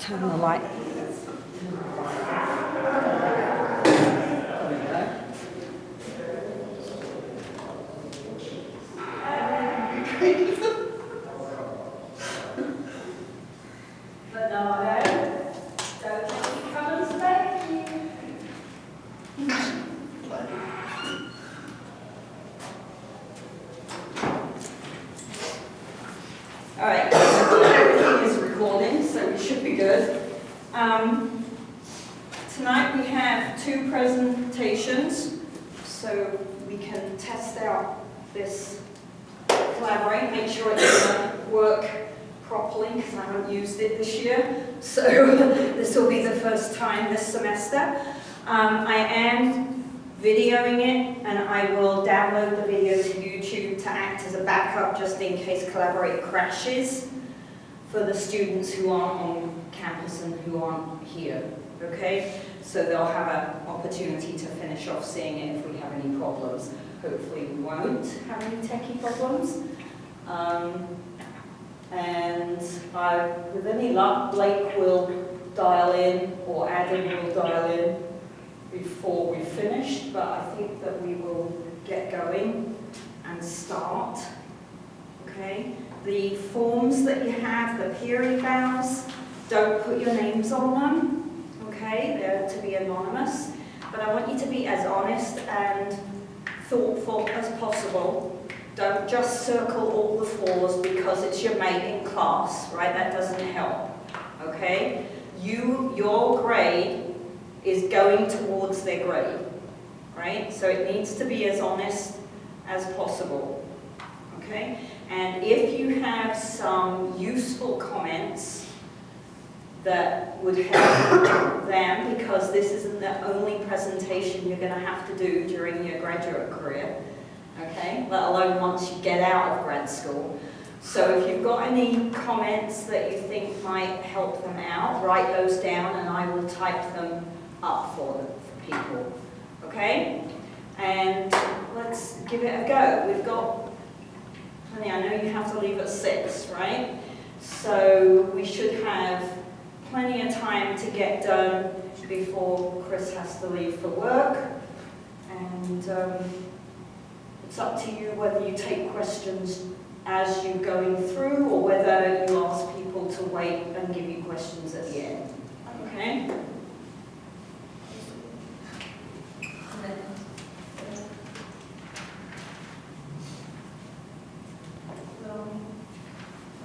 Turn the light. All right, everything is recording, so we should be good. Tonight we have 2 presentations, so we can test out this Collaborate, make sure it's going to work properly, because I haven't used it this year. So this will be the first time this semester. I am videoing it, and I will download the video to YouTube to act as a backup just in case Collaborate crashes for the students who aren't on campus and who aren't here, okay? So they'll have an opportunity to finish off seeing it if we have any problems. Hopefully we won't have any techie problems. With any luck, Blake will dial in, or Adam will dial in before we finished, but I think that we will get going and start. Okay? The forms that you have, the peer evals, don't put your names on them. Okay? They're to be anonymous. But I want you to be as honest and thoughtful as possible. Don't just circle all the 4s because it's your mate in class, right? That doesn't help. Okay? Your grade is going towards their grade, right? So it needs to be as honest as possible, okay? And if you have some useful comments that would help them, because this isn't the only presentation you're going to have to do during your graduate career, okay? Let alone once you get out of grad school. So if you've got any comments that you think might help them out, write those down and I will type them up for people, okay? And let's give it a go. We've got plenty. I know you have to leave at 6, right? So we should have plenty of time to get done before Chris has to leave for work. And it's up to you whether you take questions as you're going through or whether you ask people to wait and give you questions at the end, okay?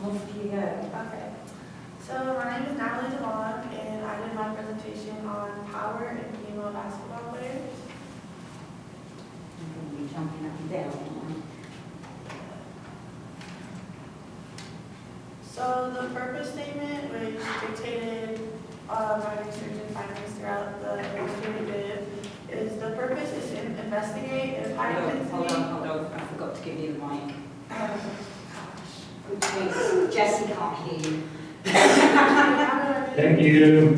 Off you go. Okay. So my name is Natalie Devon, and I did my presentation on power and female basketball players. I'm going to be jumping up and down. So the purpose statement, which dictated my research and findings throughout the illustrated bit, is the purpose is to investigate if high intensity. Hold on. I forgot to give you the mic. Which means Jessie can't hear you. Thank you.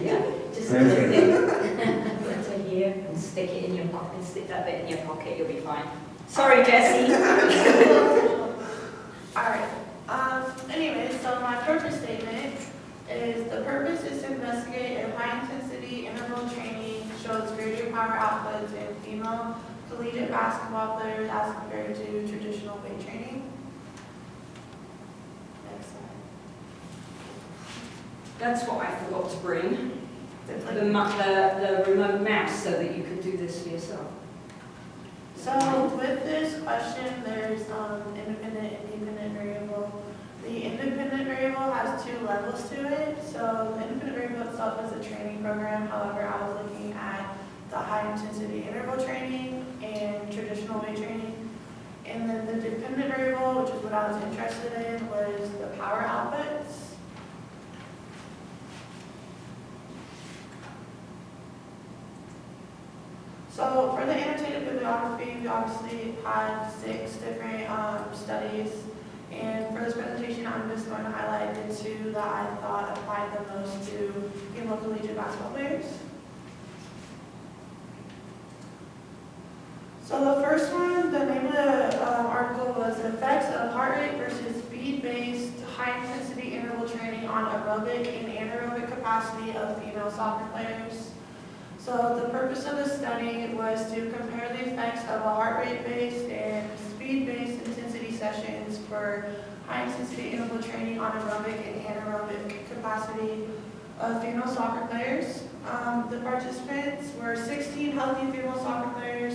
Yeah, just clip it. Put it here and stick it in your pocket. Stick that bit in your pocket, you'll be fine. Sorry, Jessie. Alright. Anyway, so my purpose statement is the purpose is to investigate if high intensity interval training shows greater power outputs in female collegiate basketball players as compared to traditional weight training. Next slide. That's what I forgot to bring. The remote mouse so that you could do this for yourself. So with this question, there's independent and dependent variable. The independent variable has 2 levels to it. So the independent variable itself is a training program. However, I was looking at the high intensity interval training and traditional weight training. And then the dependent variable, which is what I was interested in, was the power outputs. So for the annotated bibliography, we obviously had 6 different studies. And for this presentation, I'm just going to highlight the 2 that I thought applied the most to female collegiate basketball players. So the first one, the name of the article was Effects of Heart Rate versus Speed-Based High-Intensity Interval interval training on aerobic and anaerobic capacity of female soccer players. So the purpose of the study was to compare the effects of a heart rate-based and speed-based intensity sessions for high-intensity interval training on aerobic and anaerobic capacity of female soccer players. The participants were 16 healthy female soccer players,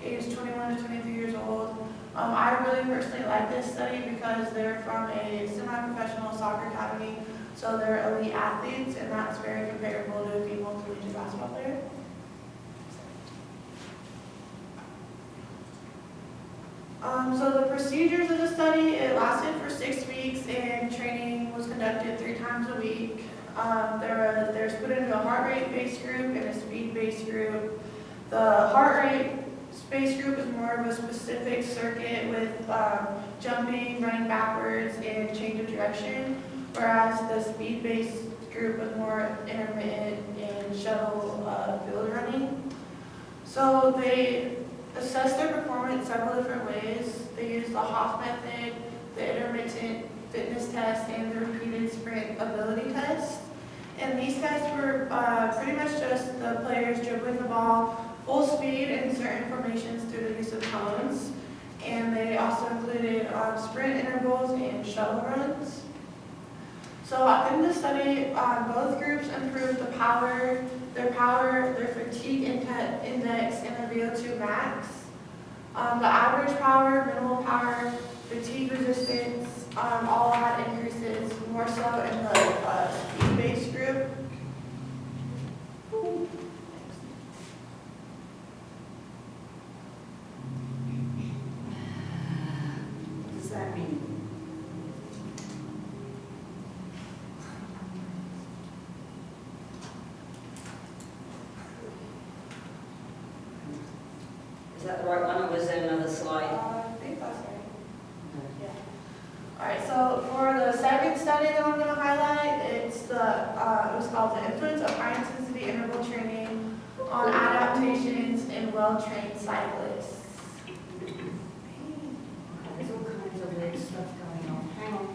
aged 21 to 23 years old. I really personally like this study because they're from a semi-professional soccer academy, so they're elite athletes, and that's very comparable to a female collegiate basketball player. So the procedures of the study, it lasted for 6 weeks, and training was conducted 3 times a week. They're split into a heart rate-based group and a speed-based group. The heart rate-based group is more of a specific circuit with jumping, running backwards, and change of direction, whereas the speed-based group is more intermittent and shuttle field running. So they assess their performance several different ways. They use the Hoff method, the intermittent fitness test, and the repeated sprint ability test. And these tests were pretty much just the players dribbling the ball full speed in certain formations through the use of cones. And they also included sprint intervals and shuttle runs. So in this study, both groups improved their fatigue index, and the VO2 max. The average power, minimal power, fatigue resistance, all had increases, more so in the speed-based group. What does that mean? Is that the right one, or was there another slide? I think that's right. Yeah. All right, so for the second study that I'm going to highlight, it was called The Influence of High-Intensity Interval Training on Adaptations in Well-Trained Cyclists. There's all kinds of weird stuff going on. Hang on.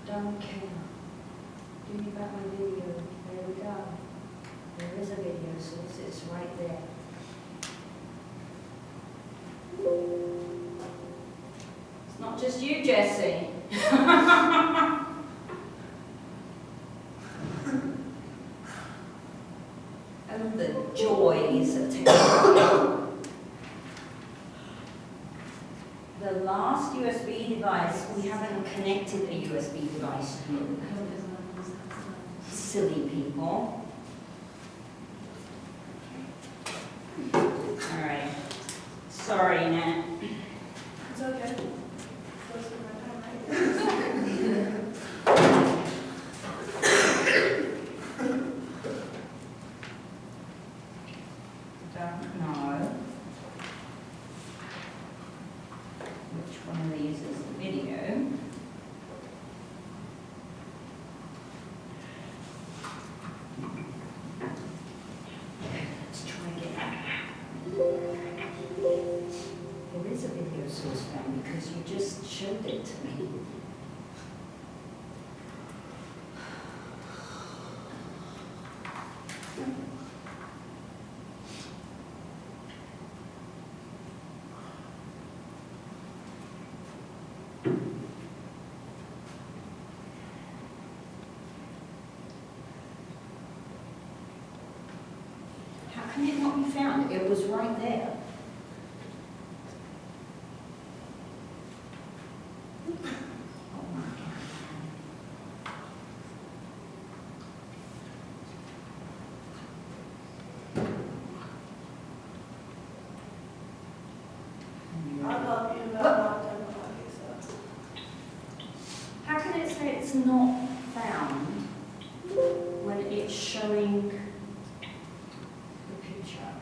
Don't care. Give me back my video. There we go. There is a video, so it's right there. It's not just you, Jessie. And the joys of technology. The last USB device, we haven't connected a USB device to. Silly people. All right. Sorry, Nat. It's okay. Close to my time, right? Don't know which one of these is the video. Let's try again. There is a video source found because you just showed it to me. How can it not be found? It was right there. Oh my I'll God. help you, but I'm not done talking, so. How can it say it's not found when it's showing the picture?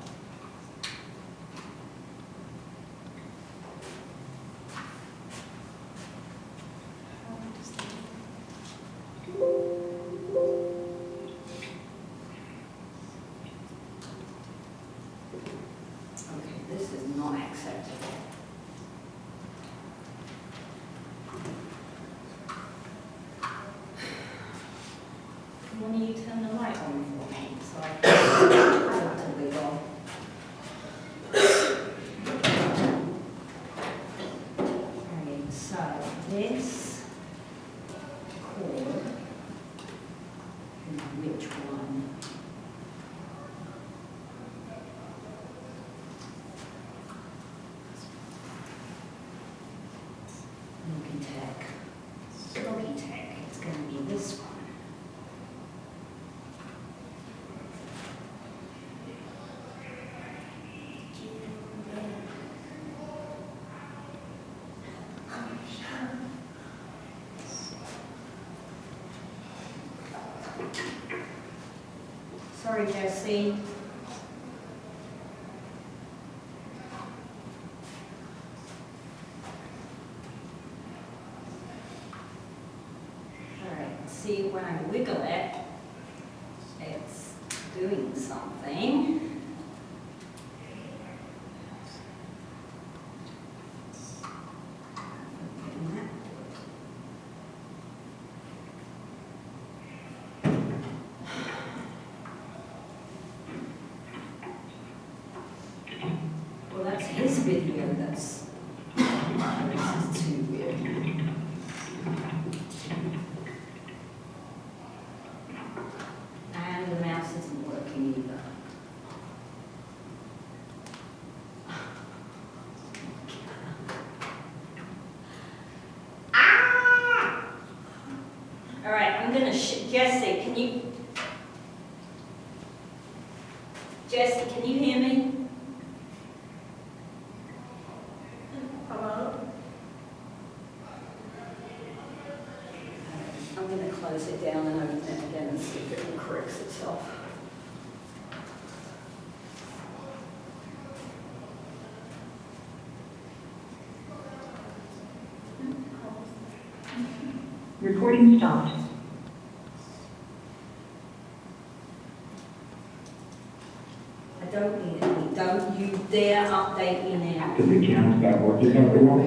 Okay, this is not acceptable. Logitech. Logitech, it's going to be this one. Sorry, Jesse. All right, see when I wiggle it, it's doing something. Well, that's his video, this is too weird. And the mouse isn't working either. Ah! All right, I'm gonna, Jesse, can you hear me? Hello? I'm going to close it down and open it again and see if it corrects itself. Recording stopped. I don't need any. Don't you dare update me now. Does the camera start working everyone?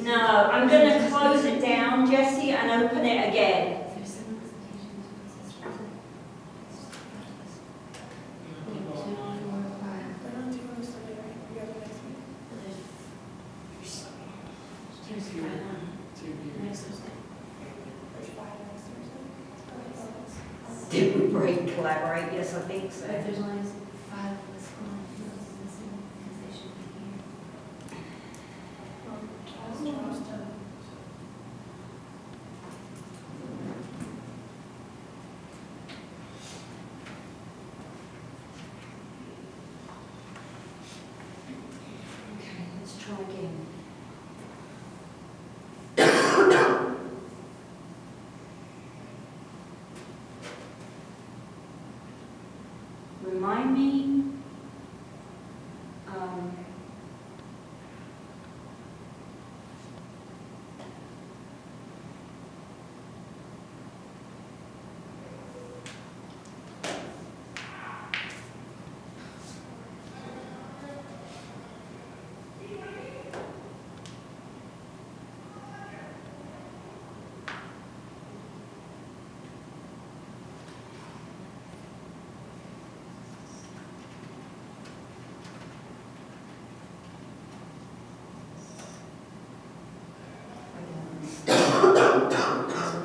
No, I'm going to close it down, Jesse, and open it again. Did we break collaborate? Yes, I think so. But there's only 5 of us on, who else is missing, because they should be here. Okay, let's try again. Remind me, the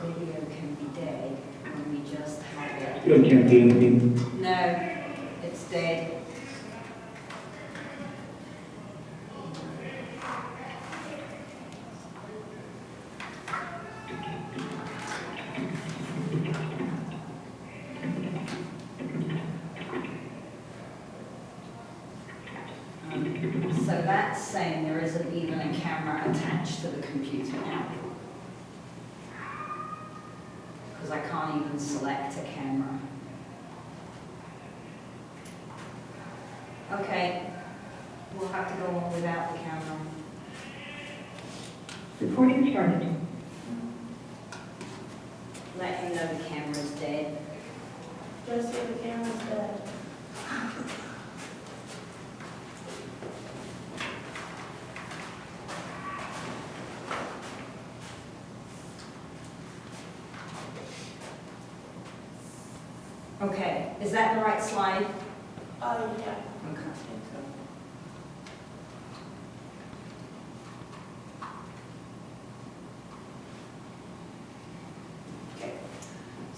video can be dead when we just have it. Still can't see anything. No, it's dead. So that's saying there isn't even a camera attached to the computer now. Because I can't even select a camera. Okay, we'll have to go on without the camera. Recording started. Let him know the camera's dead. Just see the camera's dead. Okay, is that the right slide? Yeah. Okay.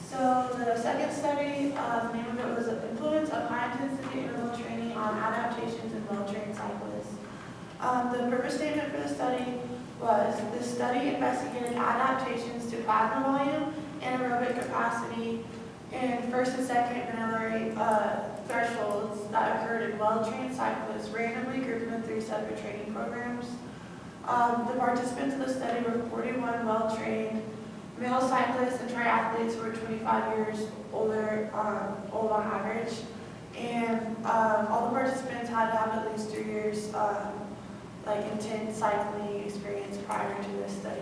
So the second study, the name of it was Influence of High Intensity Interval Training on Adaptations in Well-Trained Cyclists. The purpose statement for the study was the study investigated adaptations to plasma volume and aerobic capacity in first and second medullary thresholds that occurred in well-trained cyclists randomly grouped into 3 separate training programs. The participants of the study were 41 well-trained male cyclists and triathletes who were 25 years older, old on average. And all the participants had to have at least 3 years intense cycling experience prior to this study.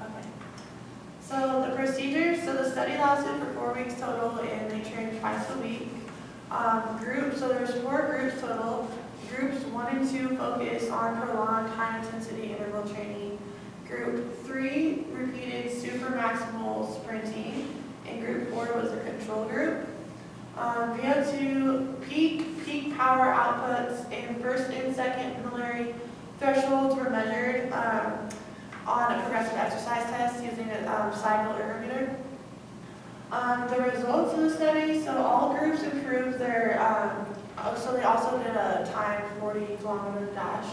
Okay. So the procedure, so the study lasted for 4 weeks total and they trained twice a week. So there's 4 groups total. Groups 1 and 2 focus on prolonged high intensity interval training. Group 3 repeated super maximal sprinting and group 4 was the control group. VO2 peak power outputs and first and second medullary thresholds were measured on a progressive exercise test using a cycle ergometer. The results of the study, so all groups improved their, so they also did a timed 40-kilometer dash.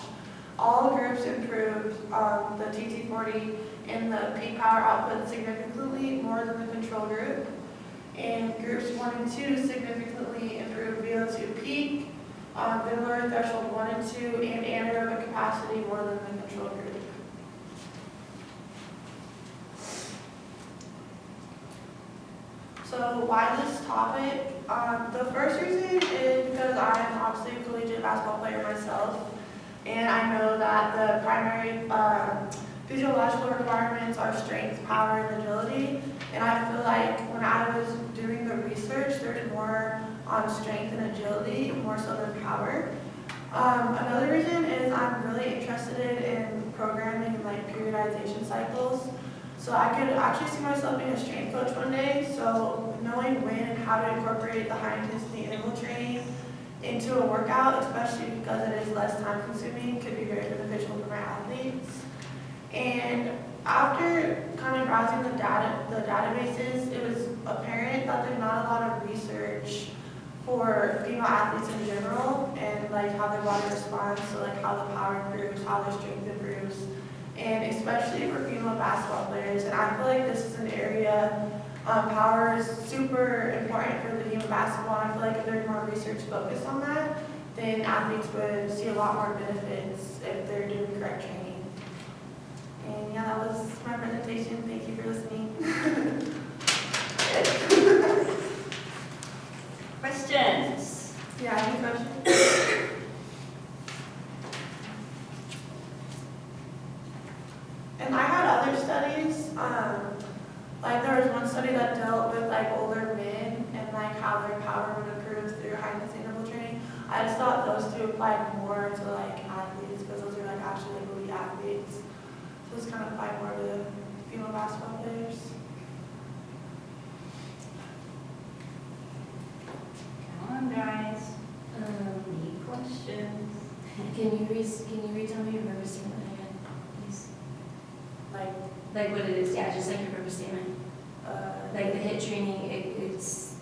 All groups improved the TT40 and the peak power output significantly more than the control group. And groups 1 and 2 significantly improved VO2 peak, medullary threshold 1 and 2, and anaerobic capacity more than the control group. So why this topic? The first reason is because I'm obviously a collegiate basketball player myself, and I know that the primary physiological requirements are strength, power, and agility. And I feel like when I was doing the research, there's more on strength and agility, more so than power. Another reason is I'm really interested in programming and periodization cycles. So I could actually see myself being a strength coach one day, so knowing when and how to incorporate the high intensity interval training into a workout, especially because it is less time consuming, could be very beneficial for my athletes. And after kind of browsing the databases, it was apparent that there's not a lot of research for female athletes in general and how their body responds, so how the power improves, how their strength improves. And especially for female basketball players. And I feel like this is an area, power is super important for the game of basketball. And I feel like if there's more research focused on that, then athletes would see a lot more benefits if they're doing correct training. And yeah, that was my presentation. Thank you for listening. Questions? Yeah, any questions? And I had other studies, there was one study that dealt with older men and how their power would improve through high intensity interval training. I just thought those two applied more to athletes because those are actually elite athletes. So it's kind of applied more to female basketball players. Come on, guys. Any questions? Can you retell me your purpose statement again, please? Like what it is, yeah, just like your purpose statement. Like the HIIT training, it's,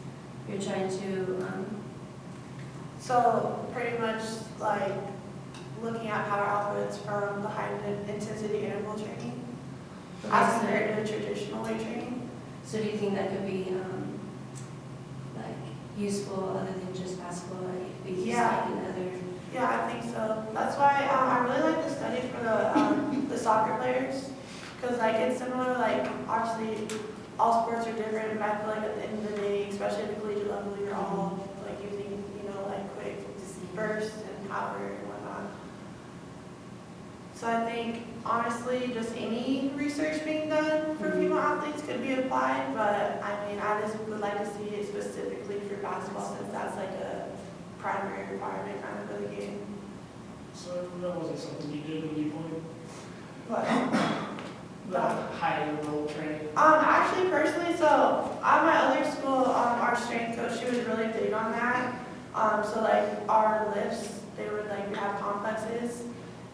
you're trying to, So pretty much looking at power outputs from the high intensity interval training as compared to traditional weight training. so do you think that could be, useful other than just basketball, be used Yeah. in other? Yeah, I think so. That's why I really like the study for the soccer players, because it's similar. Obviously, all sports are different, but I feel at the end of the day, especially at the collegiate level, you're all using quick bursts and power and whatnot. So I think honestly, just any research being done for female athletes could be applied, but I just would like to see it specifically for basketball since that's a primary requirement kind of for the game. So that wasn't something you did when you played? But The high level training? actually personally, so at my other school, our strength coach, she was really big on that. So our lifts, they would have complexes,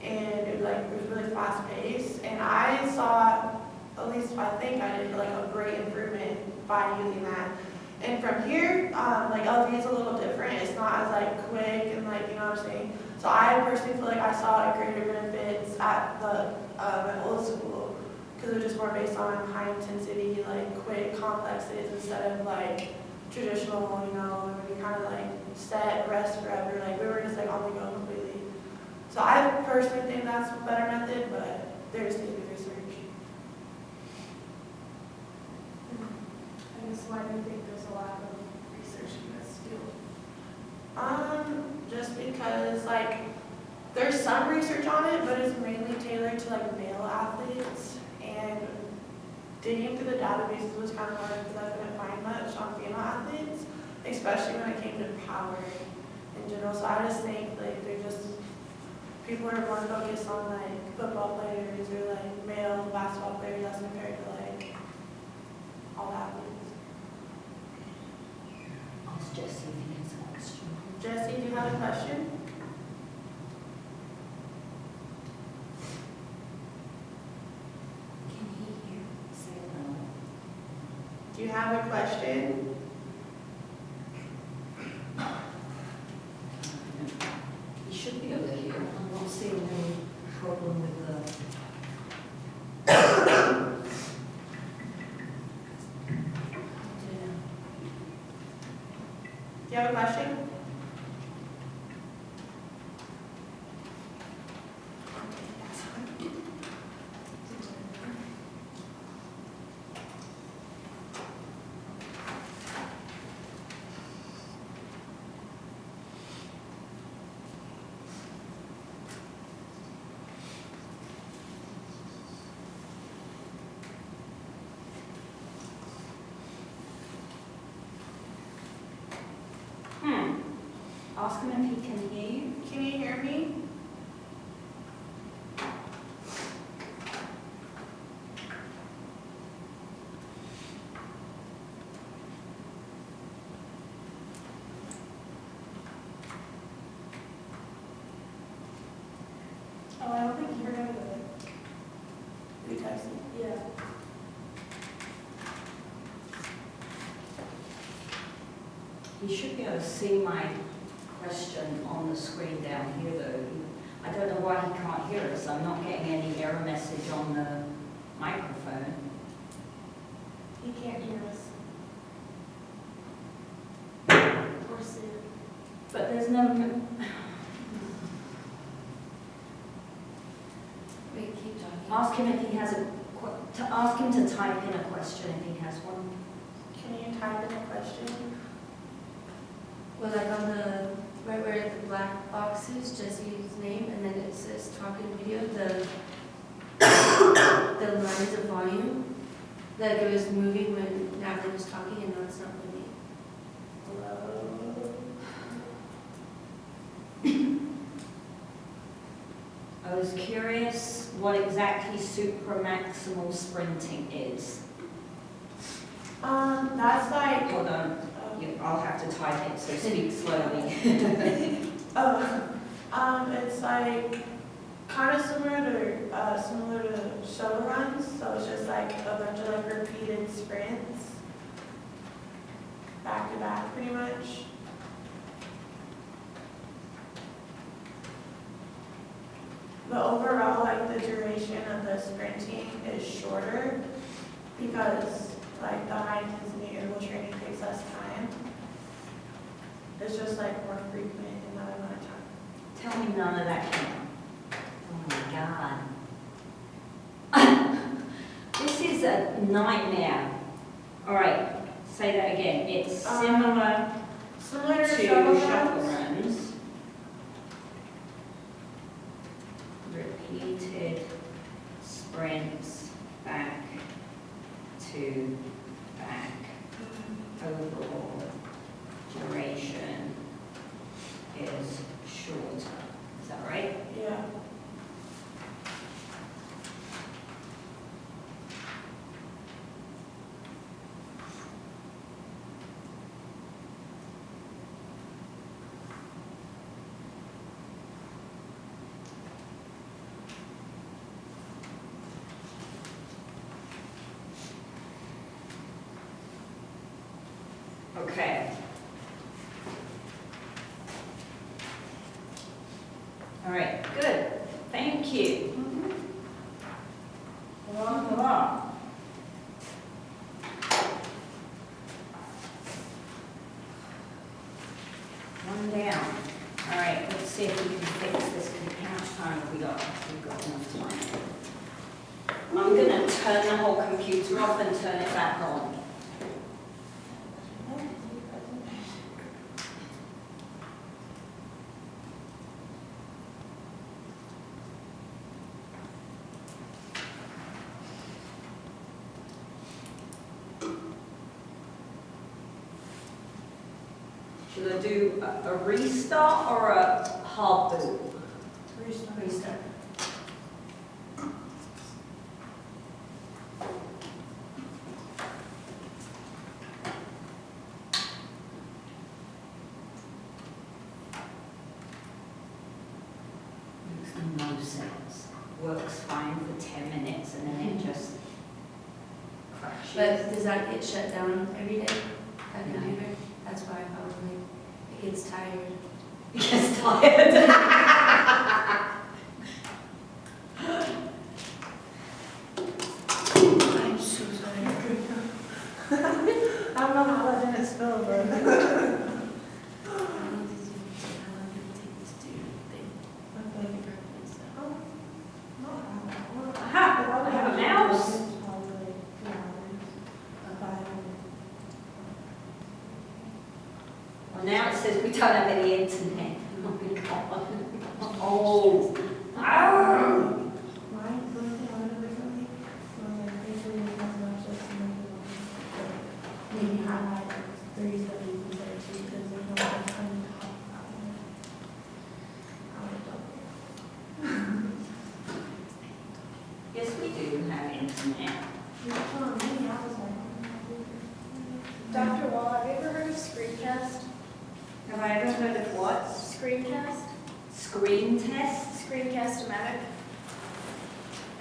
and it was really fast paced. And I saw, at least I think I did like a great improvement by using that. And from here, like LV is a little different. It's not as like quick and like, you know what I'm saying? So I personally feel like I saw a greater benefits at the at old school, because it was just more based on high intensity, like quick complexes instead of like traditional, you know, where we kind of like set, rest forever. Like we were just like on the go completely. So I personally think that's a better method, but there's the research. I guess why do you think there's a lack of research in this field? Just because like there's some research on it, but it's mainly tailored to like male athletes, and digging through the databases was kind of hard because I couldn't find much on female athletes, especially when it came to power in general. So I just think like they're just people are more focused on like football players or like male basketball players as compared to like all athletes. Ask Jesse if he has a question. Jesse, do you have a question? Can he hear? Say no. Do you have a question? He should be able to hear. I'm not seeing any problem with the. Do you have a question? Ask him if he can hear you. Can you hear me? Oh, I don't think you heard anything. You text me. Yeah. He should be able to see my question on the screen down here though. I don't know why he can't hear us. I'm not getting any error message on the microphone. He can't hear us. Or see it. But there's no. Wait, keep talking. Ask him if he has ask him to type in a question if he has one. Can you type in a question? Well, like on the, right where the black box is, Jesse's name, and then it says talking video, the lines of volume, like it was moving when Natalie was talking, and now it's not moving. I was curious what exactly supramaximal sprinting is. That's like, Hold on, I'll have to type it, so speak slowly. it's like kind of similar to shuttle runs. So it's just like a bunch of like repeated sprints, back to back, pretty much. But overall, like the duration of the sprinting is shorter because like the high intensity interval training takes less time. It's just like more frequent in that amount of time. Tell me none of that came out. Oh my God. This is a nightmare. All right, say that again. It's similar Similar to to shuttle shuttle runs. runs. Repeated sprints back to back. Overall duration is shorter. Is that right? Yeah. Okay. All right, good. Thank you. Come on, come on. One down. All right, let's see if we can fix this. How much time have we got? We've got enough time. I'm going to turn the whole computer off and turn it back on. Should I do a restart or a hard boot? Restart. Makes no sense. Works fine for 10 minutes and then it just crashes. But does that get shut down every day? That No. computer? That's why probably it gets tired. It gets tired. I'm so sorry. I don't know how that didn't spill, but. How long did it take to do the thing? Like your birthday stuff? I have a mouse. Well, now it says we don't have any internet. Oh my God. Oh. Ow. Maybe highlight threes that we can say too, because there's no one coming to talk about it. Yes, we do have internet. Dr. Wall, have you ever heard of screencast? Have I ever heard of what? Screencast? Screen test? Screencast-O-Matic.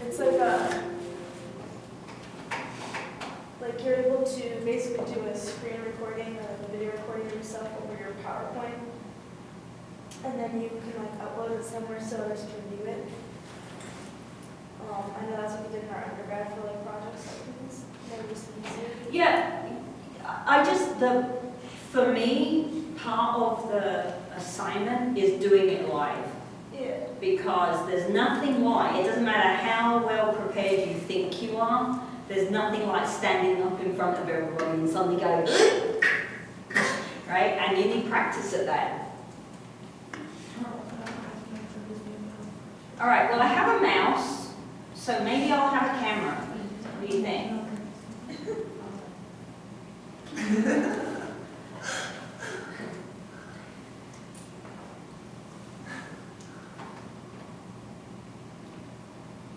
It's like you're able to basically do a screen recording or a video recording of yourself over your PowerPoint. And then you can like upload it somewhere so others can view it. I know that's what we did in our undergrad for like projects like things. Maybe just easier. Yeah, for me, part of the assignment is doing it live. Yeah. Because there's nothing like, it doesn't matter how well prepared you think you are, there's nothing like standing up in front of everybody and suddenly going, right? And you need practice at that. All right, well, I have a mouse, so maybe I'll have a camera. What do you think?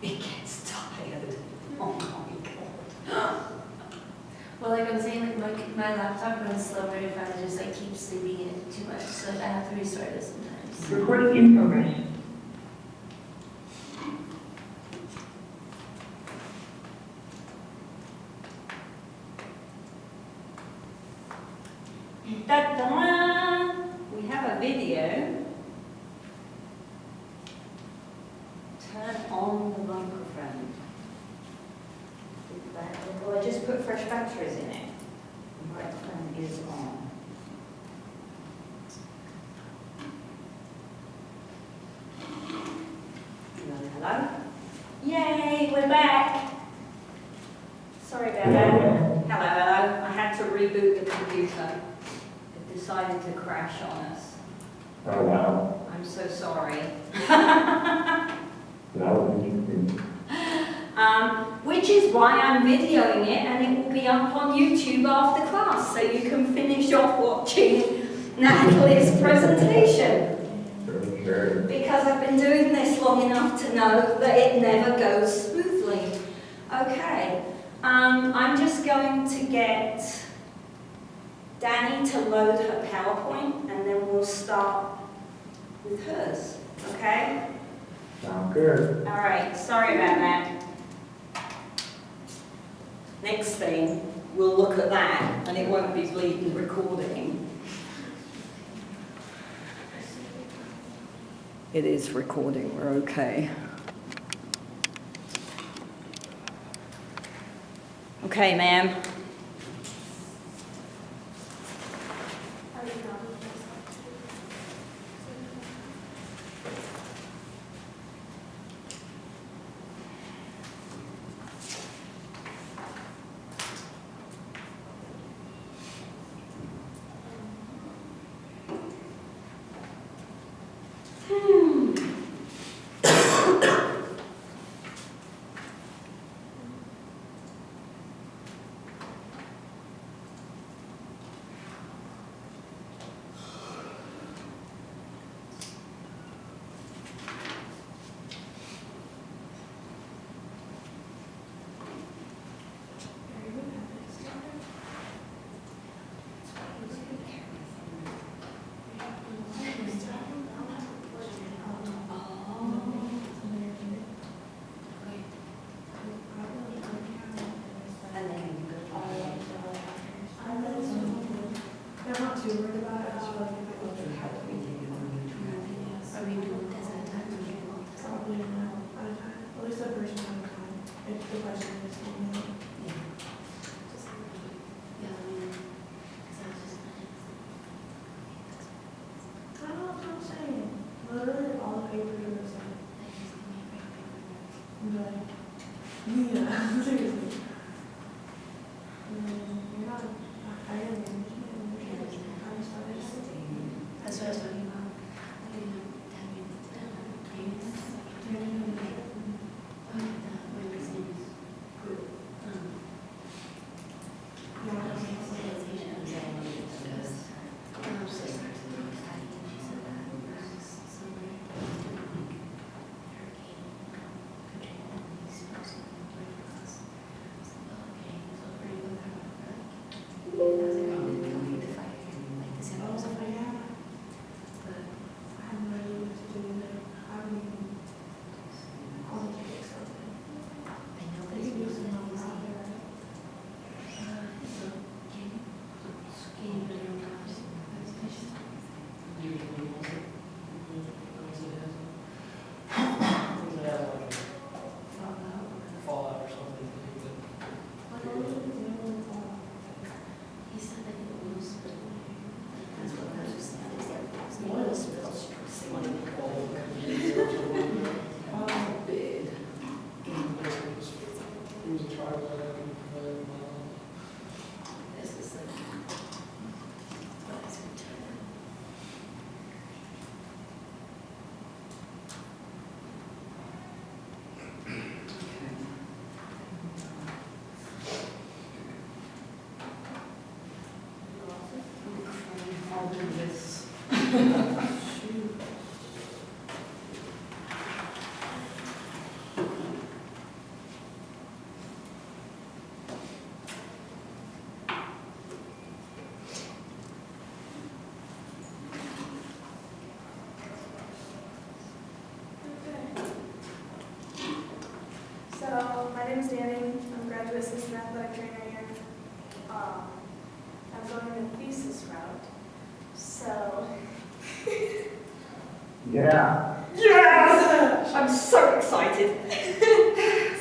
It gets tired. Oh my God. Well, like I'm saying, like my laptop runs slow very fast. I just like keep sleeping in it too much, so I have to restart it sometimes. Recording in progress. Da-da! We have a video. Turn on the microphone. Well, I just put fresh batteries in it. The microphone is on. Hello, hello. Yay, we're back. Sorry about that. Hello, hello. I had to reboot the computer. It decided to crash on us. Oh, wow. I'm so sorry. That was interesting. Which is why I'm videoing it, and it will be up on YouTube after class, so you can finish off watching Natalie's presentation. Sure. Because I've been doing this long enough to know that it never goes smoothly. Okay, I'm just going to get Danny to load her PowerPoint, and then we'll start with hers, okay? Sounds good. All right, sorry about that. Next thing, we'll look at that, and it won't be bleeding recording. It is recording, we're okay. Okay, ma'am. That's what I was talking about. Fallout or something. He said that it was, that's what I was just saying. Oil spills. Bid. It was a trial that I could provide. This is like, what is it? I'll do this. So, my name is Danny. I'm a graduate assistant athletic trainer here. I'm going the thesis route. So, Yeah. Yes! I'm so excited.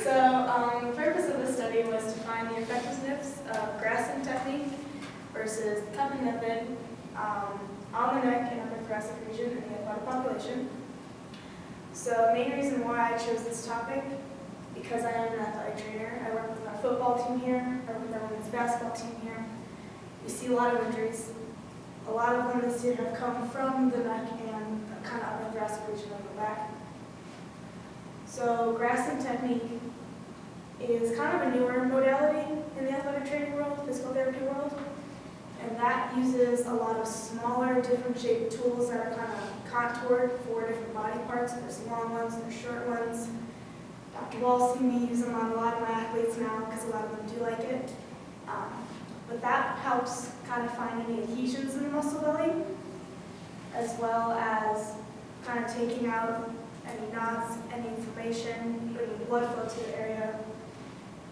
the purpose of the study was to find the effectiveness of grassing technique versus the cupping method on the neck and upper thoracic region in the aquatic population. So, the main reason why I chose this topic, because I am an athletic trainer. I work with our football team here, I work with our women's basketball team here. We see a lot of injuries. A lot of them this year have come from the neck and kind of upper thoracic region of the back. So grasping technique is kind of a newer modality in the athletic training world, physical therapy world. And that uses a lot of smaller, different shaped tools that are kind of contoured for different body parts. There's long ones, there's short ones. Dr. Wall's seen me use them on a lot of my athletes now because a lot of them do like it. But that helps kind of find any adhesions in the muscle belly, as well as kind of taking out any knots, any inflammation, bringing blood flow to the area,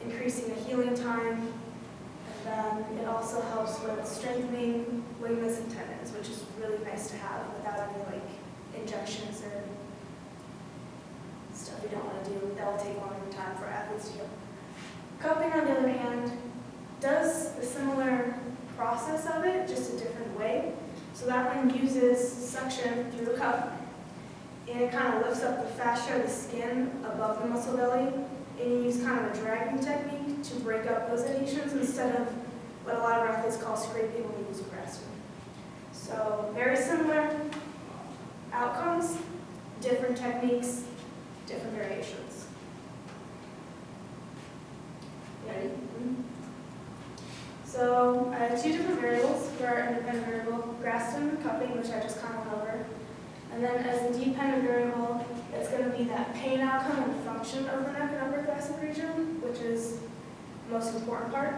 increasing the healing time, and then it also helps with strengthening ligaments and tendons, which is really nice to have without any like injections or stuff you don't want to do. That will take longer time for athletes to do. Cupping, on the other hand, does the similar process of it, just a different way. So that one uses suction through the cup, and it kind of lifts up the fascia, the skin above the muscle belly, and you use kind of a dragging technique to break up those adhesions instead of what a lot of athletes call scraping when we use Graston. So very similar outcomes, different techniques, different variations. Ready? So I have two different variables for our independent variable, Graston, cupping, which I just kind of went over. And then as a dependent variable, it's going to be that pain outcome and function of the neck and upper thoracic region, which is the most important part.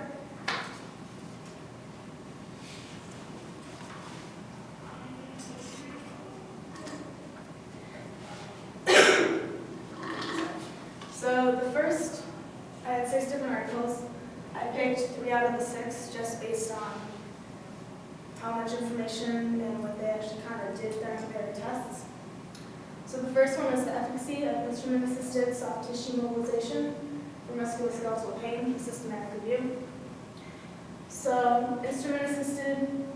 So the first, I had 6 different articles. I picked 3 out of the 6 just based on how much information and what they actually kind of did during their tests. So the first one is the efficacy of instrument-assisted soft tissue mobilization for musculoskeletal pain, systematic review. So instrument-assisted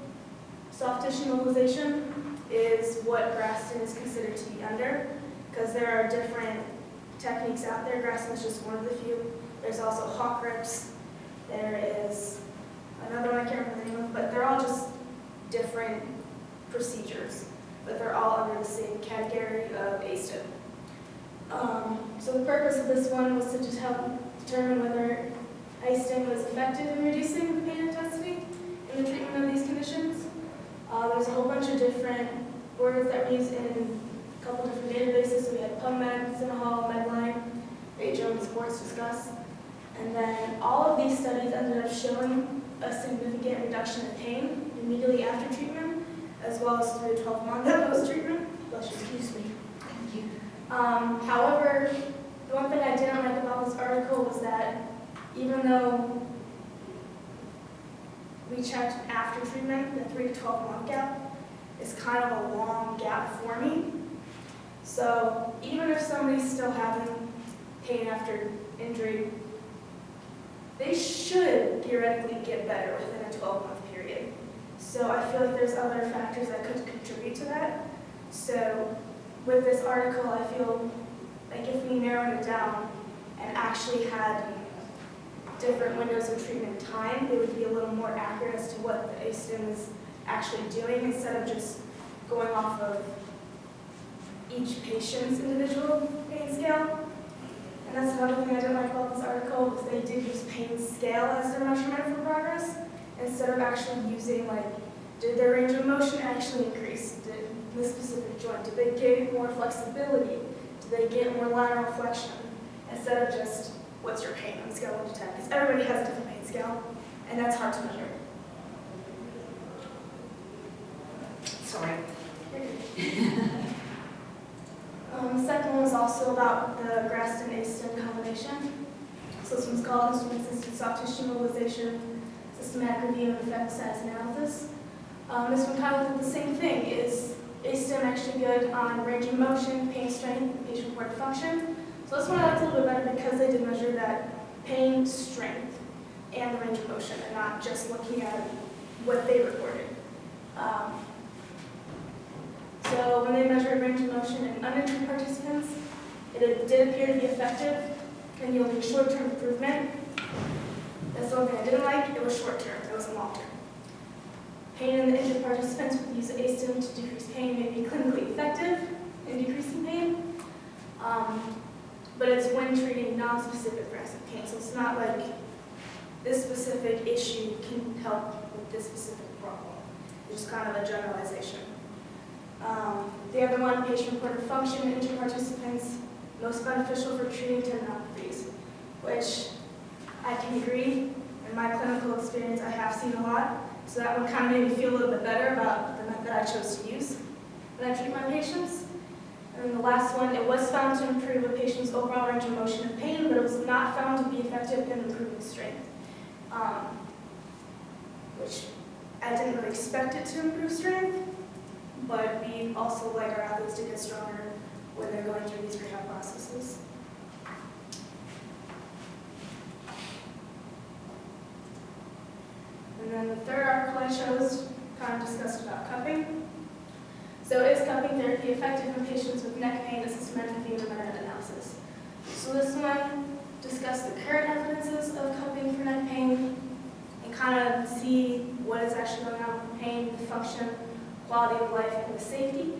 soft tissue mobilization is what Graston is considered to be under, because there are different techniques out there. Graston is just one of the few. There's also hawk grips. There is another one I can't remember the name of, but they're all just different procedures, but they're all under the same category of ASTIP. So the purpose of this one was to just help determine whether ASTIP was effective in reducing the pain intensity in the treatment of these conditions. There's a whole bunch of different words that we use in a couple different databases. So we had PubMed, Cinehall, Medline, Ray Jones, Sports Discuss. And then all of these studies ended up showing a significant reduction in pain immediately after treatment, as well as through 12 months post-treatment. Excuse me. Thank you. However, the one thing I didn't like about this article was that even though we checked after treatment, the 3 to 12 month gap is kind of a long gap for me. So even if somebody's still having pain after injury, they should theoretically get better within a 12-month period. So I feel like there's other factors that could contribute to that. So with this article, I feel like if we narrowed it down and actually had different windows of treatment time, it would be a little more accurate as to what the ASTIM is actually doing instead of just going off of each patient's individual pain scale. And that's another thing I didn't like about this article, was they did use pain scale as their measurement for progress, instead of actually using, like, did their range of motion actually increase? Did this specific joint, did they get more flexibility? Did they get more lateral flexion? Instead of just, what's your pain on scale 1 to 10? Because everybody has a different pain scale, and that's hard to measure. Sorry. The second one is also about the Graston ASTIM combination. So this one's called Instrument-Assisted Soft Tissue Mobilization, Systematic Review and Effect Size Analysis. This one kind of did the same thing. Is ASTIM actually good on range of motion, pain strength, and patient-reported function? So this one I liked a little bit better because they did measure that pain strength and the range of motion, and not just looking at what they reported. So when they measured range of motion in uninjured participants, it did appear to be effective in yielding short-term improvement. That's the one thing I didn't like. It was short-term. It wasn't long-term. Pain in the injured participants with use of ASTIM to decrease pain may be clinically effective in decreasing pain, but it's when treating non-specific thoracic pain. So it's not like this specific issue can help with this specific problem. It's just kind of a generalization. The other one, patient-reported function in injured participants, most beneficial for treating tendinopathies, which I can agree. In my clinical experience, I have seen a lot, so that one kind of made me feel a little bit better about the method I chose to use when I treat my patients. And then the last one, it was found to improve a patient's overall range of motion and pain, but it was not found to be effective in improving strength. which I didn't really expect it to improve strength, but we also like our athletes to get stronger when they're going through these rehab processes. And then the third article I chose kind of discussed about cupping. So is cupping therapy effective in patients with neck pain? This is systematic and meta-analysis. So this one discussed the current evidences of cupping for neck pain and kind of see what is actually going on with the pain, the function, quality of life, and the safety.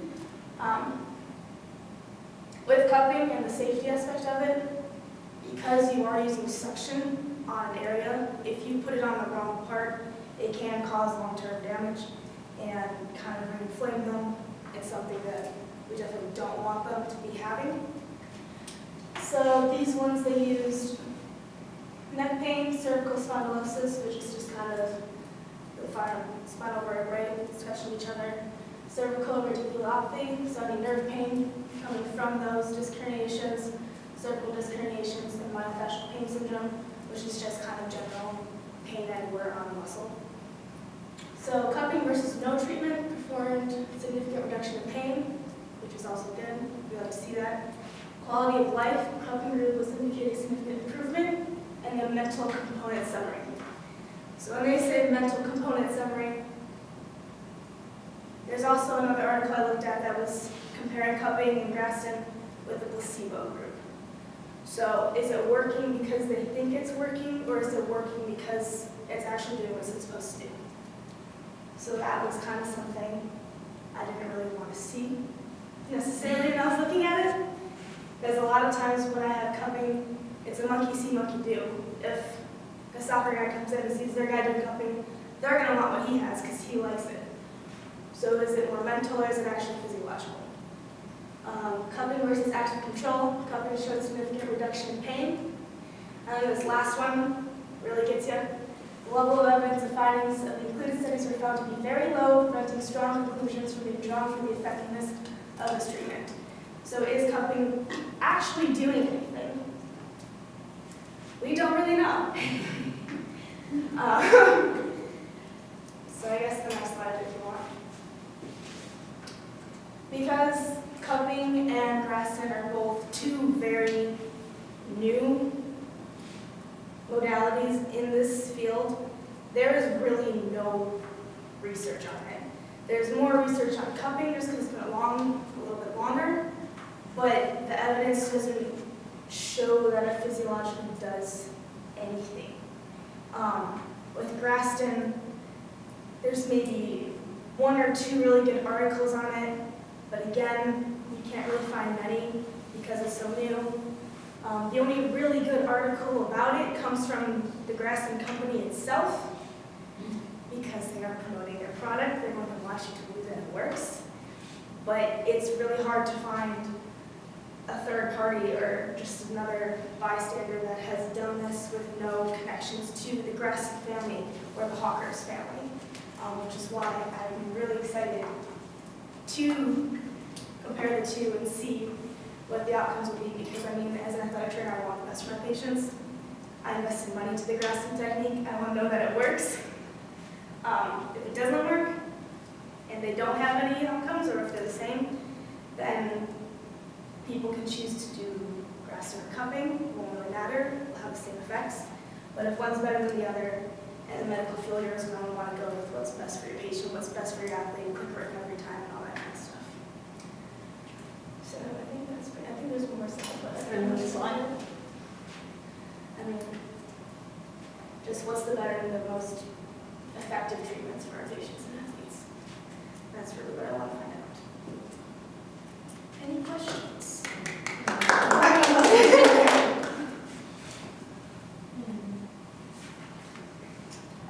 With cupping and the safety aspect of it, because you are using suction on an area, if you put it on the wrong part, it can cause long-term damage and kind of inflame them. It's something that we definitely don't want them to be having. So these ones they used neck pain, cervical spondylosis, which is just kind of the spinal vertebrae touching each other, cervical radiculopathy, so any nerve pain coming from those disc herniations, cervical disc herniations, and myofascial pain syndrome, which is just kind of general pain anywhere on the muscle. So cupping versus no treatment performed significant reduction in pain, which is also good. We like to see that. Quality of life, cupping group was indicating significant improvement, and the mental component summary. So when they say mental component summary, there's also another article I looked at that was comparing cupping and Graston with the placebo group. So is it working because they think it's working, or is it working because it's actually doing what it's supposed to do? So that was kind of something I didn't really want to see necessarily when I was looking at it. Because a lot of times when I have cupping, it's a monkey see, monkey do. If a soccer guy comes in and sees their guy doing cupping, they're going to want what he has because he likes it. So is it more mental or is it actually physiological? Cupping versus active control. Cupping showed significant reduction in pain. This last one really gets you. The level of evidence and findings of the included studies were found to be very low, preventing strong conclusions from being drawn from the effectiveness of this treatment. So is cupping actually doing anything? We don't really know. So I guess the next slide if you want. Because cupping and Graston are both two very new modalities in this field, there is really no research on it. There's more research on cupping just because it's been along a little bit longer, but the evidence doesn't show that it physiologically does anything. With Graston, there's maybe one or two really good articles on it, but again, we can't really find many because it's so new. The only really good article about it comes from the Graston company itself, because they are promoting their product. They want to want you to believe that it works. But it's really hard to find a third party or just another bystander that has done this with no connections to the Graston family or the Hawkers family, which is why I'm really excited to compare the two and see what the outcomes will be, because I mean, as an athletic trainer, I want the best for my patients. I invested money into the Graston technique. I want to know that it works. If it doesn't work, and they don't have any outcomes, or if they're the same, then people can choose to do Graston or cupping. It won't really matter. It'll have the same effects. But if one's better than the other, and the medical field, you're going to want to go with what's best for your patient, what's best for your athlete, quick recovery time, and all that kind of stuff. So I think there's one more slide, but Another slide? I mean, just what's the better and the most effective treatments for our patients and athletes. That's really what I want to find out. Any questions?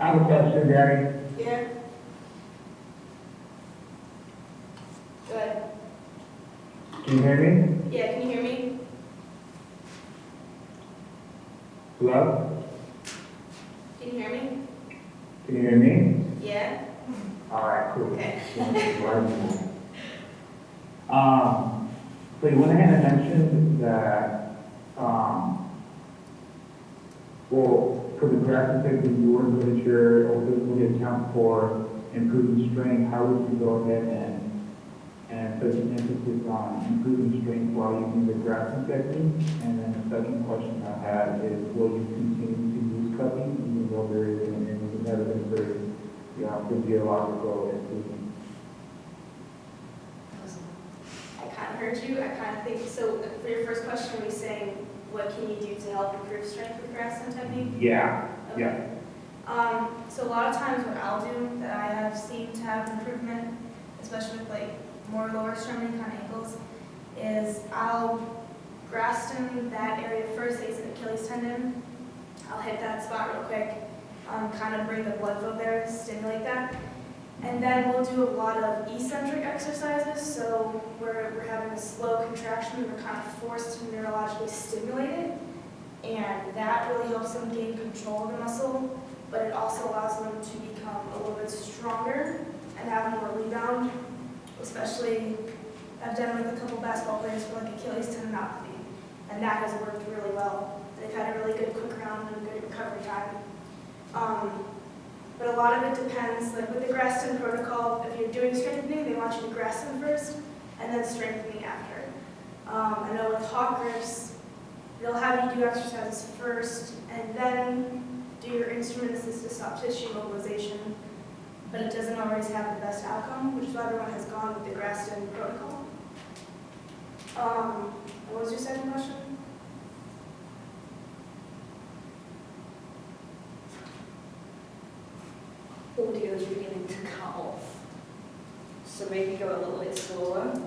I have a question, Gary. Yeah. Good. Can you hear me? Yeah, can you hear me? Hello? Can you hear me? Can you hear me? Yeah. All right, cool. Okay. So you went ahead and mentioned that, well, for the graph effect in your literature, or does it account for improving strength? How would you go ahead and put an emphasis on improving strength while using the grafting technique? And then the second question I have is, will you continue to use cupping even though there is an evidence for physiological improvement? I kind of heard you. I kind of think, so for your first question, are we saying, what can you do to help improve strength with grass technique? Yeah, Okay. yeah. So a lot of times what I'll do that I have seen to have improvement, especially with like more lower extremity kind of ankles, is I'll grafton that area first, say it's an Achilles tendon. I'll hit that spot real quick, kind of bring the blood flow there, stimulate that. And then we'll do a lot of eccentric exercises, so where we're having a slow contraction, we're kind of forced to neurologically stimulate it, and that really helps them gain control of the muscle, but it also allows them to become a little bit stronger and have more rebound, especially I've done it with a couple basketball players for like Achilles tendinopathy, and that has worked really well. They've had a really good quick round and good recovery time. But a lot of it depends, like with the Graston protocol, if you're doing strengthening, they want you to Graston first and then strengthening after. I know with hawk grips, they'll have you do exercises first and then do your instrument-assisted soft tissue mobilization, but it doesn't always have the best outcome, which is why everyone has gone with the Graston protocol. What was your second question? Audio is beginning to cut off. So maybe go a little bit slower and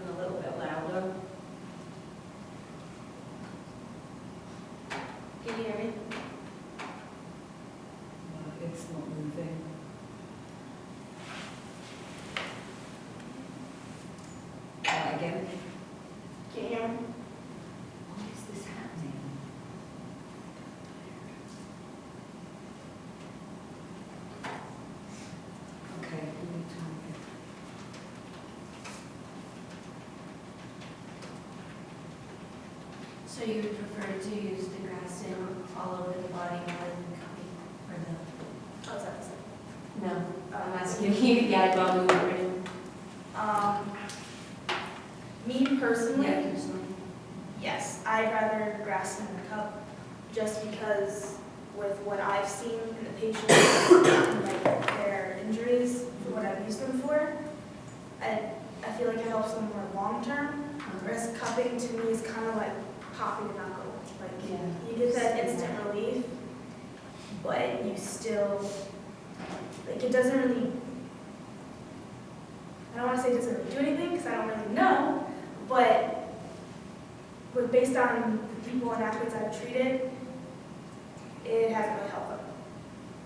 a little bit louder. Can you hear me? No, it's not moving. Again. Can you hear me? Why is this happening? Okay, let me turn it. So you would prefer to use the Graston all over the body rather than cupping for the? How's that? No, I'm asking you. Yeah, I'd rather move it. Me personally, Yeah, personally. yes, I'd rather Graston than cup, just because with what I've seen in the patients, like their injuries, for what I've used them for, I feel like it helps them more long term. Whereas cupping to me is kind of like popping a knuckle. Like Yeah. you get that instant relief, but you still, like it doesn't really, I don't want to say it doesn't really do anything because I don't really know, but based on the people and athletes I've treated, it hasn't really helped them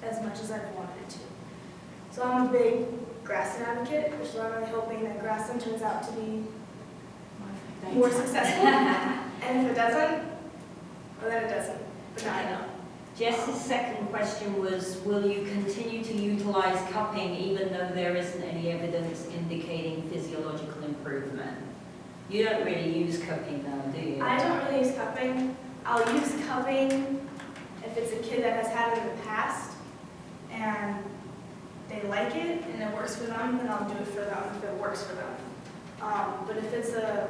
as much as I've wanted it to. So I'm a big Graston advocate, which is why I'm really hoping that Graston turns out to be more successful. And if it doesn't, well then it doesn't. But now I know. Jess's second question was, will you continue to utilize cupping even though there isn't any evidence indicating physiological improvement? You don't really use cupping though, do you? I don't really use cupping. I'll use cupping if it's a kid that has had it in the past and they like it and it works for them, then I'll do it for them if it works for them. But if it's a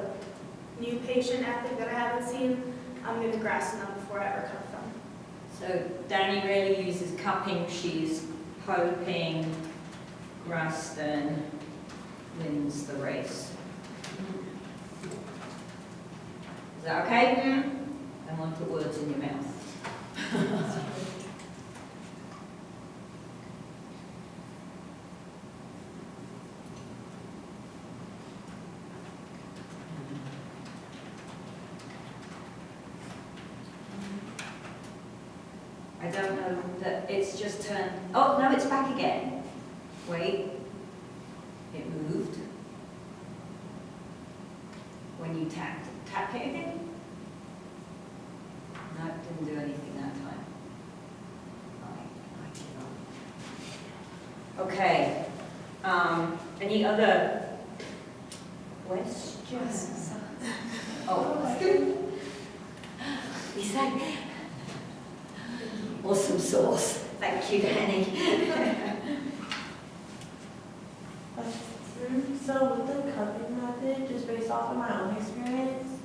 new patient athlete that I haven't seen, I'm going to Graston them before I ever cup them. So Danny really uses cupping. She's hoping Graston wins the race. Is that okay? I won't put words in your mouth. I don't know that it's just turned. Oh, no, it's back again. Wait. It moved. When you tapped. Tap it again? No, it didn't do anything that time. I give up. Okay. Any other questions? Oh, you said. or some sauce. Thank you, Danny. So with the cupping method, just based off of my own experience,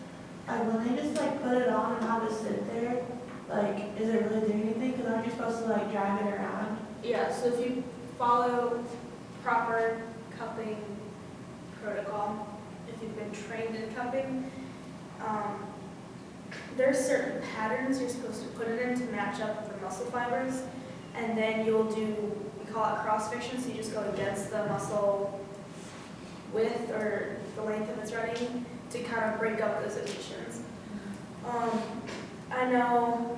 when they just like put it on and have it sit there, like, is it really doing anything? Because aren't you supposed to like drag it around? Yeah, so if you follow proper cupping protocol, if you've been trained in cupping, there's certain patterns you're supposed to put it in to match up with the muscle fibers, and then you'll do, we call it cross fiction, so you just go against the muscle width or the length of its running to kind of break up those adhesions. I know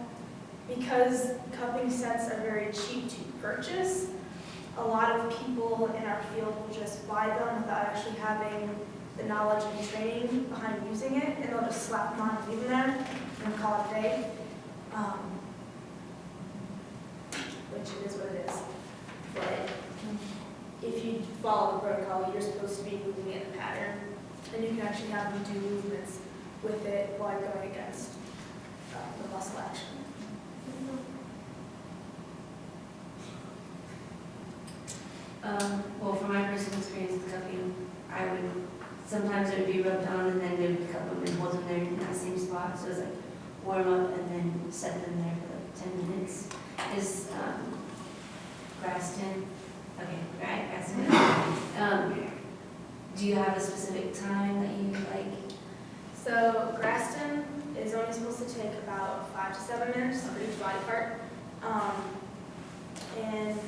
because cupping sets are very cheap to purchase, a lot of people in our field will just buy them without actually having the knowledge and training behind using it, and they'll just slap them on and leave them there and call it a day. Which it is what it is. But if you follow the protocol, you're supposed to be moving in a pattern, and you can actually have them do movements with it while going against the muscle action. Well, from my personal experience with cupping, sometimes it would be rubbed on and then they would cup them and hold them there in that same spot. So it was like warm up and then set them there for like 10 minutes. Is Graston, okay, right, Graston. Do you have a specific time that you like? So Graston is only supposed to take about 5 to 7 minutes for each body part. And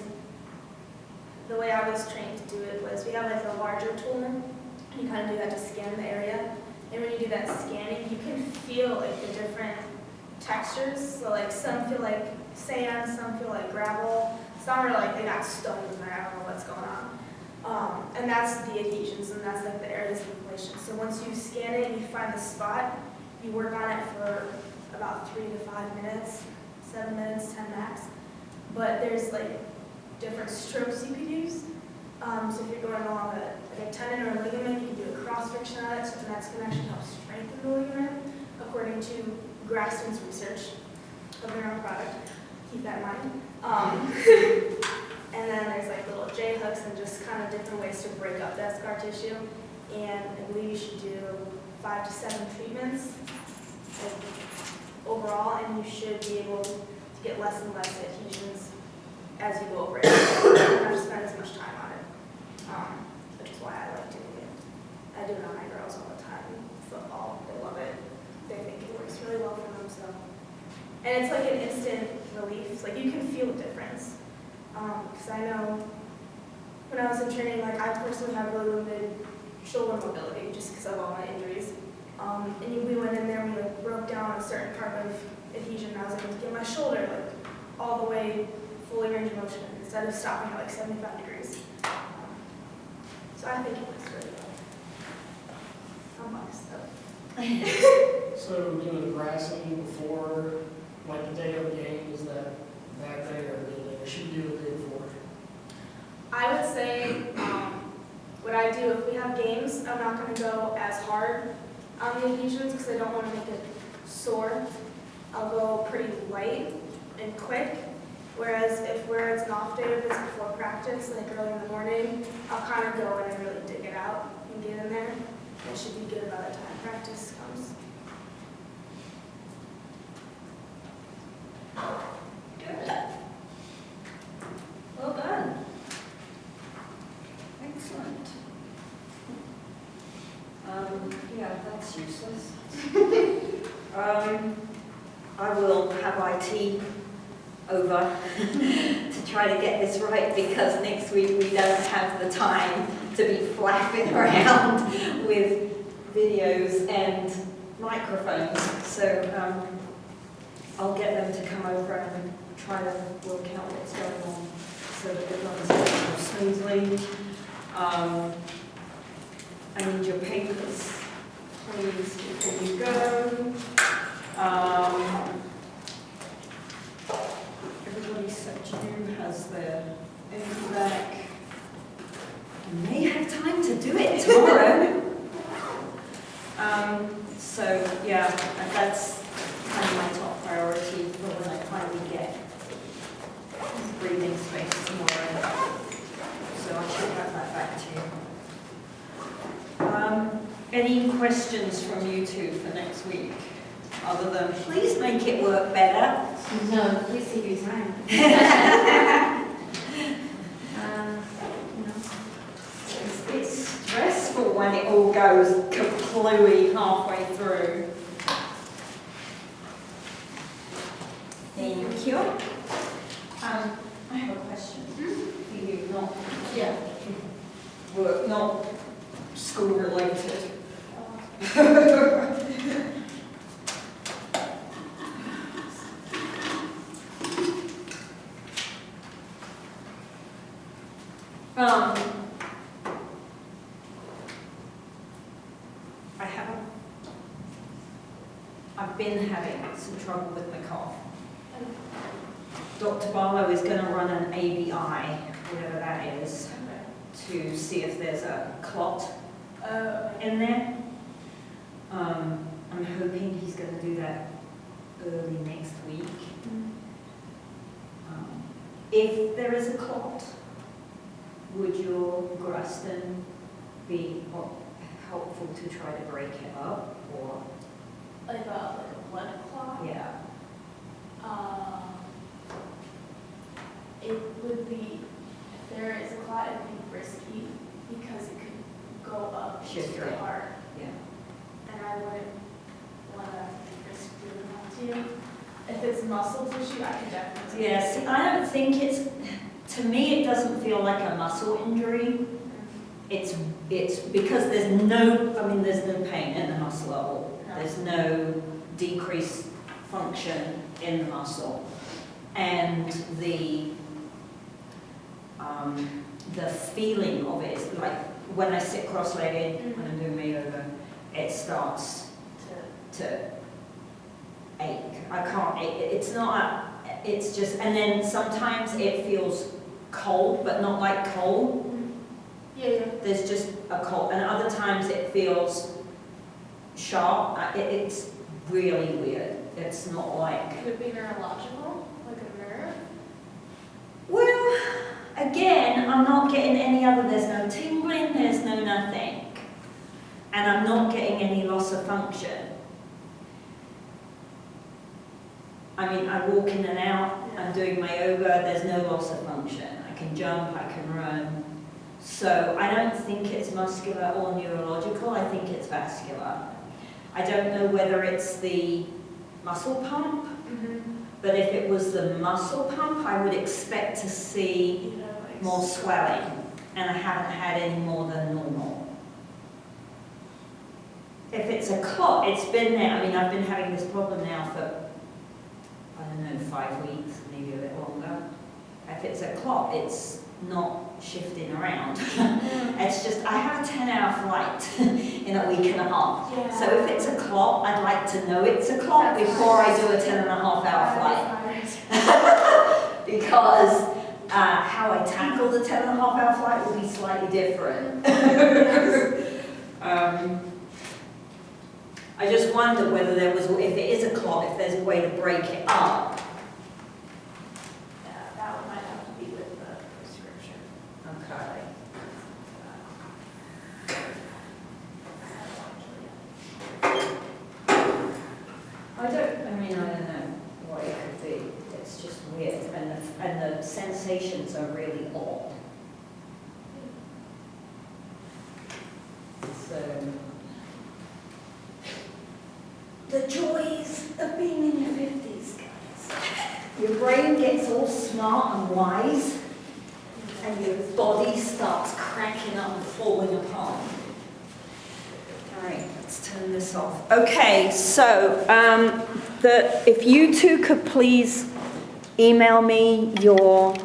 the way I was trained to do it was we have like a larger tool, and you kind of do that to scan the area. And when you do that scanning, you can feel like the different textures. So like some feel like sand, some feel like gravel, some are like they got stones in there, I don't know what's going on. And that's the adhesions, and that's like the areas of inflation. So once you scan it and you find the spot, you work on it for about 3 to 5 minutes, 7 minutes, 10 max. But there's like different strokes you could use. So if you're going along a tendon or a ligament, you can do a cross friction on it, so that's going to actually help strengthen the ligament, according to Graston's research of their own product. Keep that in mind. And then there's like little J hooks and just kind of different ways to break up that scar tissue. And I believe you should do 5 to 7 treatments overall, and you should be able to get less and less adhesions as you go over it. You don't have to spend as much time on it, which is why I like doing it. I do it on my girls all the time. Football, they love it. They think it works really well for them. So, and it's like an instant relief. It's like you can feel the difference. Because I know when I was in training, like I personally have really limited shoulder mobility just because of all my injuries. And we went in there and we like broke down a certain part of adhesion, and I was able to get my shoulder like all the way fully range of motion instead of stopping at like 75 degrees. So I think it works really well. I'm biased though. So doing the grassing before, like the day of the game, is that day or the day? Or should you do it the day before? I would say what I do if we have games, I'm not going to go as hard on the adhesions because I don't want to make it sore. I'll go pretty light and quick. Whereas where it's an off day, if it's before practice, like early in the morning, I'll kind of go in and really dig it out and get in there. It should be good by the time practice comes. Good. Well done. Excellent. Yeah, that's useless. I will have IT over to try to get this right because next week we don't have the time to be flapping around with videos and microphones. So I'll get them to come over and try to work out what's going on so that it runs a bit more smoothly. I need your papers, please, before you go. Everybody except you has their info back. I may have time to do it tomorrow. So yeah, that's kind of my top priority for when I finally get breathing space tomorrow. So I should have that back to you. Any questions from you two for next week? Other than, please make it work better. No, please take your time. No. It's stressful when it all goes completely halfway through. Thank you. I have a question for you, not work, not school related. I've been having some trouble with my cough. Dr. Barlow is going to run an ABI, whatever that is, to see if there's a clot in there. I'm hoping he's going to do that early next week. If there is a clot, would your Graston be helpful to try to break it up, or? Like a blood clot? Yeah. It would be, if there is a clot, it would be risky because it could go up to Shift your right. heart. Yeah. And I wouldn't want to risk doing that to you. If it's muscle tissue, I can definitely. Yeah, see, I don't think it's, to me, it doesn't feel like a muscle injury. It's because there's no pain in the muscle at all. There's no decreased function in the muscle. And the feeling of it is like when I sit cross-legged, when I'm doing my yoga, it starts to ache. I can't, it's not, it's just, and then sometimes it feels cold, but not like cold. Yeah. There's just a cold, and other times it feels sharp. It's really weird. It's not like... Could it be neurological? Like a nerve? Well, again, I'm not getting any other, there's no tingling, there's no nothing. And I'm not getting any loss of function. I mean, I walk in and out, I'm doing my yoga, there's no loss of function. I can jump, I can run. So I don't think it's muscular or neurological, I think it's vascular. I don't know whether it's the muscle pump, but if it was the muscle pump, I would expect to see more swelling, and I haven't had any more than normal. If it's a clot, it's been there. I mean, I've been having this problem now for, I don't know, 5 weeks, maybe a bit longer. If it's a clot, it's not shifting around. It's just, I have a 10-hour flight in a week and a half. Yeah. So if it's a clot, I'd like to know it's a clot before I do a 10.5-hour flight. Because how I tackle the 10.5-hour flight will be slightly different. I just wonder whether there was, if it is a clot, if there's a way to break it up. Yeah, that one might have to be with the prescription. Okay. I don't know what it could be. It's just weird, and the sensations are really odd. So, the joys of being in your 50s, guys. Your brain gets all smart and wise, and your body starts cracking up and falling apart. All right, let's turn this off. Okay, so if you two could please email me your